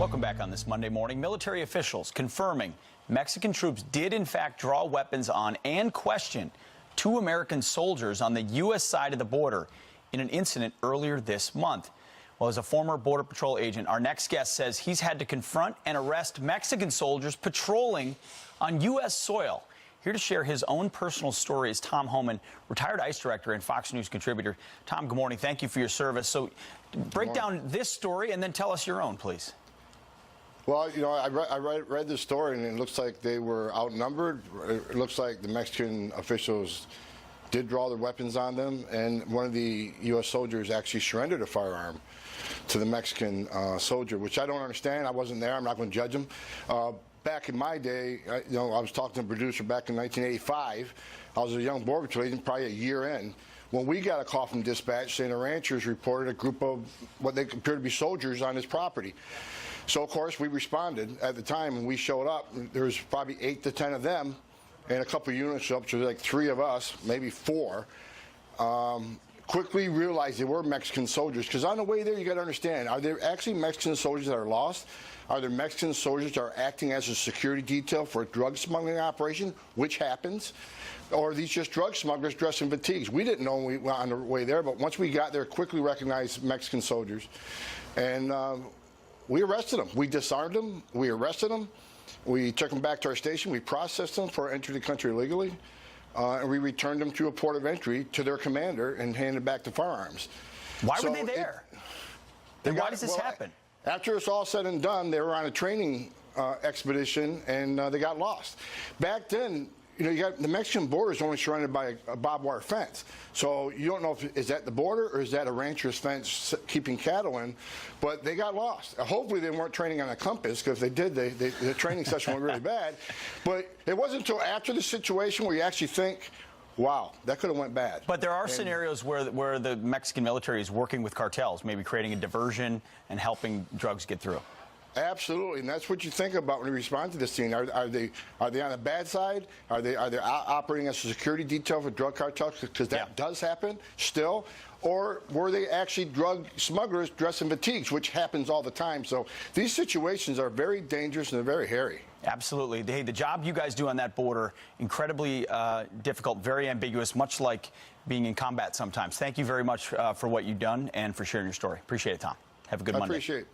Welcome back on this Monday morning. Military officials confirming Mexican troops did in fact draw weapons on and question 2 American soldiers on the U.S. side of the border in an incident earlier this month. Well, as a former Border Patrol agent, our next guest says he's had to confront and arrest Mexican soldiers patrolling on U.S. soil. Here to share his own personal story is Tom Homan, retired ICE director and Fox News contributor. Tom, good morning. Thank you for your service. So break down this story and then tell us your own, please. Well, you know, I read the story, and it looks like they were outnumbered. It looks like the Mexican officials did draw their weapons on them, and one of the U.S. soldiers actually surrendered a firearm to the Mexican soldier, which I don't understand. I wasn't there. I'm not going to judge him. Back in my day, I was talking to a producer back in 1985. I was a young Border Patrol agent, probably a year in, when we got a call from dispatch saying the ranchers reported a group of what they appeared to be soldiers on his property. So, of course, we responded at the time, and we showed up. There was probably 8 to 10 of them, and a couple of units up to like 3 of us, maybe 4. Quickly realized they were Mexican soldiers, because on the way there, you got to understand, are there actually Mexican soldiers that are lost? Are there Mexican soldiers that are acting as a security detail for a drug smuggling operation, which happens? Or are these just drug smugglers dressed in fatigues? We didn't know when we went on the way there, but once we got there, quickly recognized Mexican soldiers. And we arrested them. We disarmed them. We arrested them. We took them back to our station. We processed them for entry to the country illegally. And we returned them to a port of entry to their commander and handed back the firearms. Why were they there? Then why does this happen? After it's all said and done, they were on a training expedition, and they got lost. Back then, you know, you got the Mexican border is only surrounded by a barbed wire fence. So you don't know if is that the border or is that a rancher's fence keeping cattle in. But they got lost. Hopefully they weren't training on a compass, because if they did, the training session went really bad. But it wasn't until after the situation where you actually think, wow, that could have went bad. But there are scenarios where the Mexican military is working with cartels, maybe creating a diversion and helping drugs get through. Absolutely, and that's what you think about when you respond to this scene. Are they on the bad side? Are they operating as a security detail for drug cartels? Because that does happen still. Or were they actually drug smugglers dressed in fatigues, which happens all the time? So these situations are very dangerous and they're very hairy. Absolutely. Hey, the job you guys do on that border, incredibly difficult, very ambiguous, much like being in combat sometimes. Thank you very much for what you've done and for sharing your story. Appreciate it, Tom. Have a good Monday. I appreciate it.